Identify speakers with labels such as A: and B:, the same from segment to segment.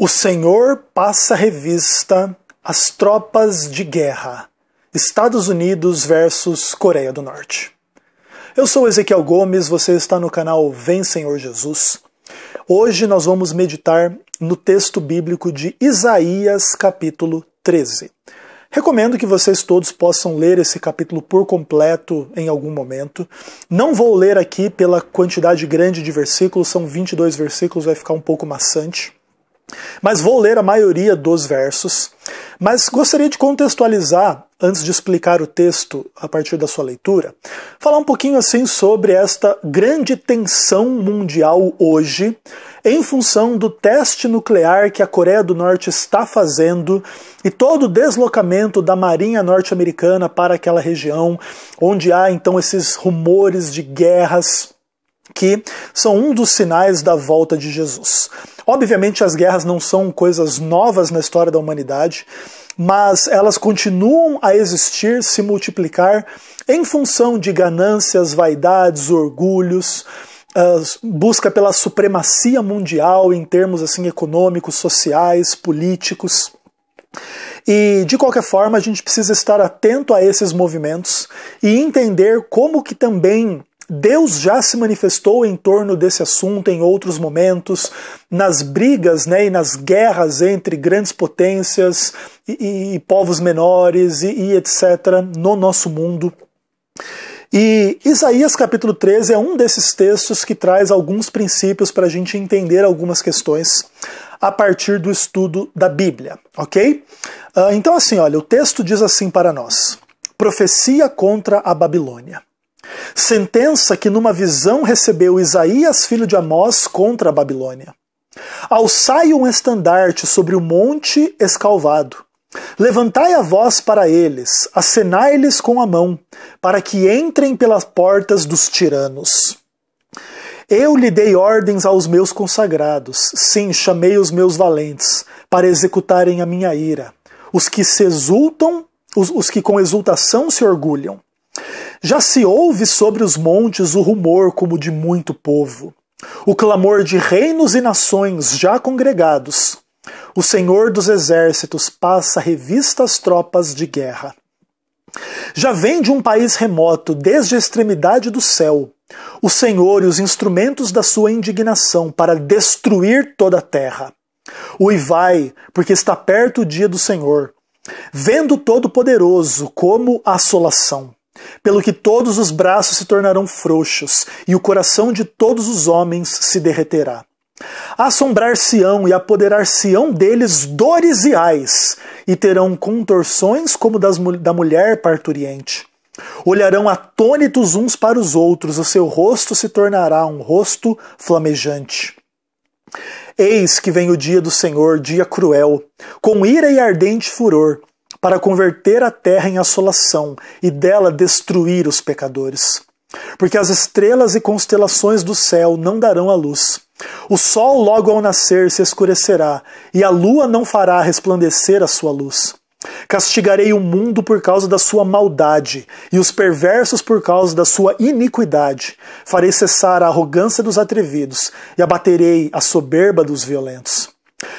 A: O Senhor passa revista às tropas de guerra. Estados Unidos versus Coreia do Norte. Eu sou Ezequiel Gomes, você está no canal Vem Senhor Jesus. Hoje nós vamos meditar no texto bíblico de Isaías, capítulo 13. Recomendo que vocês todos possam ler esse capítulo por completo em algum momento. Não vou ler aqui pela quantidade grande de versículos, são 22 versículos, vai ficar um pouco maçante. Mas vou ler a maioria dos versos. Mas gostaria de contextualizar, antes de explicar o texto a partir da sua leitura, falar um pouquinho assim sobre esta grande tensão mundial hoje, em função do teste nuclear que a Coreia do Norte está fazendo e todo o deslocamento da Marinha norte-americana para aquela região, onde há então esses rumores de guerras que são um dos sinais da volta de Jesus. Obviamente as guerras não são coisas novas na história da humanidade, mas elas continuam a existir, se multiplicar, em função de ganâncias, vaidades, orgulhos, busca pela supremacia mundial em termos assim econômicos, sociais, políticos. E, de qualquer forma, a gente precisa estar atento a esses movimentos e entender como que também Deus já se manifestou em torno desse assunto em outros momentos, nas brigas, e nas guerras entre grandes potências e povos menores e etc. no nosso mundo. E Isaías capítulo 13 é um desses textos que traz alguns princípios para a gente entender algumas questões a partir do estudo da Bíblia, ok? Então assim, olha, o texto diz assim para nós: profecia contra a Babilônia. Sentença que numa visão recebeu Isaías, filho de Amós, contra a Babilônia. Alçai um estandarte sobre o monte escalvado. Levantai a voz para eles, acenai-lhes com a mão, para que entrem pelas portas dos tiranos. Eu lhe dei ordens aos meus consagrados, sim, chamei os meus valentes, para executarem a minha ira, os que se exultam, os que com exultação se orgulham. Já se ouve sobre os montes o rumor como de muito povo, o clamor de reinos e nações já congregados. O Senhor dos exércitos passa revista às tropas de guerra. Já vem de um país remoto, desde a extremidade do céu, o Senhor e os instrumentos da sua indignação para destruir toda a terra. Uivai, porque está perto o dia do Senhor, vendo Todo-Poderoso como a assolação. Pelo que todos os braços se tornarão frouxos, e o coração de todos os homens se derreterá. Assombrar-se-ão e apoderar-se-ão deles dores e ais, e terão contorções como da mulher parturiente. Olharão atônitos uns para os outros, o seu rosto se tornará um rosto flamejante. Eis que vem o dia do Senhor, dia cruel, com ira e ardente furor, para converter a terra em assolação e dela destruir os pecadores. Porque as estrelas e constelações do céu não darão a luz. O sol logo ao nascer se escurecerá, e a lua não fará resplandecer a sua luz. Castigarei o mundo por causa da sua maldade, e os perversos por causa da sua iniquidade. Farei cessar a arrogância dos atrevidos, e abaterei a soberba dos violentos.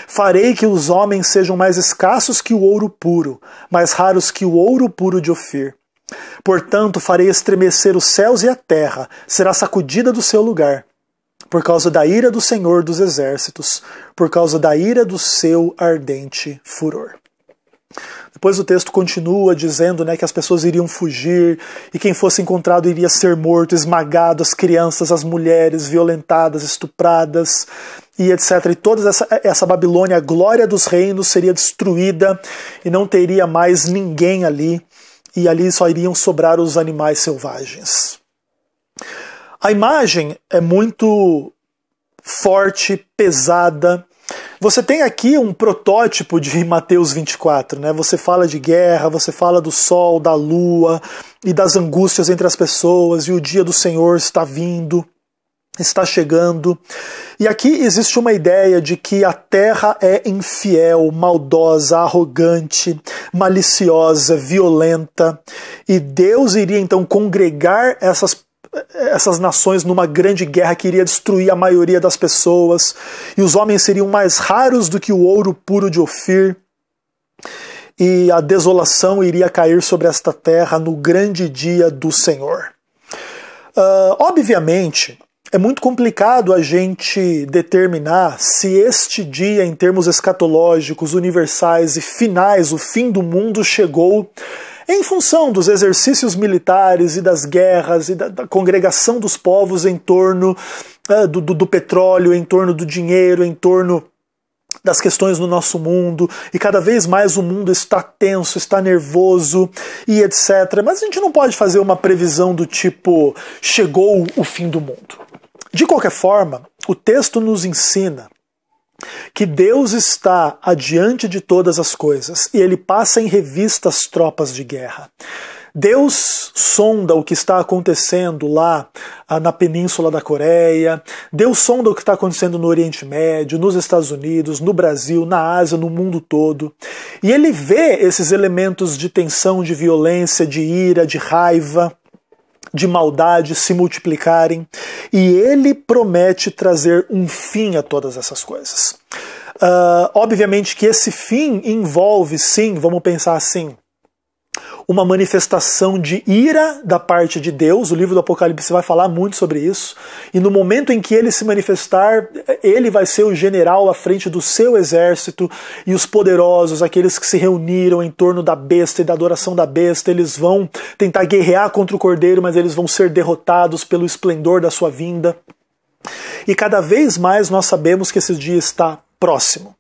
A: Farei que os homens sejam mais escassos que o ouro puro, mais raros que o ouro puro de Ofir. Portanto, farei estremecer os céus e a terra, será sacudida do seu lugar, por causa da ira do Senhor dos exércitos, por causa da ira do seu ardente furor. Depois o texto continua dizendo que as pessoas iriam fugir e quem fosse encontrado iria ser morto, esmagado, as crianças, as mulheres violentadas, estupradas e etc. E toda essa Babilônia, a glória dos reinos, seria destruída e não teria mais ninguém ali, e ali só iriam sobrar os animais selvagens. A imagem é muito forte, pesada. Você tem aqui um protótipo de Mateus 24, Você fala de guerra, você fala do sol, da lua e das angústias entre as pessoas, e o dia do Senhor está vindo, está chegando. E aqui existe uma ideia de que a terra é infiel, maldosa, arrogante, maliciosa, violenta, e Deus iria então congregar essas nações numa grande guerra que iria destruir a maioria das pessoas, e os homens seriam mais raros do que o ouro puro de Ofir, e a desolação iria cair sobre esta terra no grande dia do Senhor. Obviamente, é muito complicado a gente determinar se este dia, em termos escatológicos, universais e finais, o fim do mundo chegou em função dos exercícios militares e das guerras e da congregação dos povos em torno do petróleo, em torno do dinheiro, em torno das questões no nosso mundo, e cada vez mais o mundo está tenso, está nervoso e etc. Mas a gente não pode fazer uma previsão do tipo, chegou o fim do mundo. De qualquer forma, o texto nos ensina que Deus está adiante de todas as coisas e ele passa em revista as tropas de guerra. Deus sonda o que está acontecendo lá na Península da Coreia, Deus sonda o que está acontecendo no Oriente Médio, nos Estados Unidos, no Brasil, na Ásia, no mundo todo. E ele vê esses elementos de tensão, de violência, de ira, de raiva, de maldade se multiplicarem, e ele promete trazer um fim a todas essas coisas. Obviamente que esse fim envolve, sim, vamos pensar assim, uma manifestação de ira da parte de Deus. O livro do Apocalipse vai falar muito sobre isso, e no momento em que ele se manifestar, ele vai ser o general à frente do seu exército, e os poderosos, aqueles que se reuniram em torno da besta e da adoração da besta, eles vão tentar guerrear contra o cordeiro, mas eles vão ser derrotados pelo esplendor da sua vinda. E cada vez mais nós sabemos que esse dia está próximo.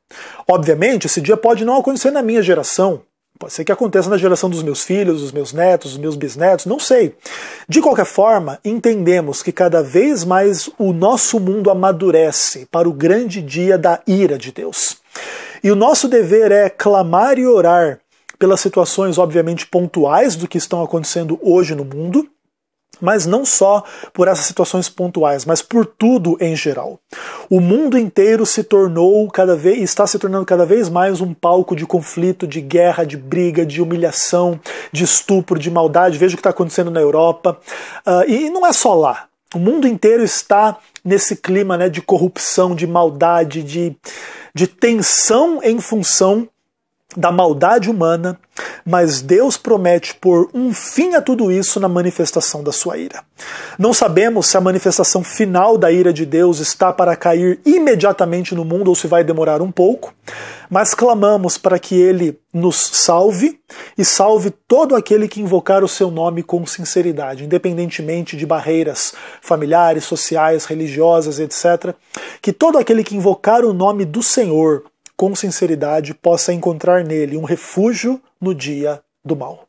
A: Obviamente, esse dia pode não acontecer na minha geração, pode ser que aconteça na geração dos meus filhos, dos meus netos, dos meus bisnetos, não sei. De qualquer forma, entendemos que cada vez mais o nosso mundo amadurece para o grande dia da ira de Deus. E o nosso dever é clamar e orar pelas situações, obviamente, pontuais do que estão acontecendo hoje no mundo, mas não só por essas situações pontuais, mas por tudo em geral. O mundo inteiro está se tornando cada vez mais um palco de conflito, de guerra, de briga, de humilhação, de estupro, de maldade. Veja o que está acontecendo na Europa. E não é só lá. O mundo inteiro está nesse clima, né, de corrupção, de maldade, de tensão em função da maldade humana, mas Deus promete pôr um fim a tudo isso na manifestação da sua ira. Não sabemos se a manifestação final da ira de Deus está para cair imediatamente no mundo ou se vai demorar um pouco, mas clamamos para que Ele nos salve e salve todo aquele que invocar o seu nome com sinceridade, independentemente de barreiras familiares, sociais, religiosas, etc. Que todo aquele que invocar o nome do Senhor com sinceridade possa encontrar nele um refúgio no dia do mal.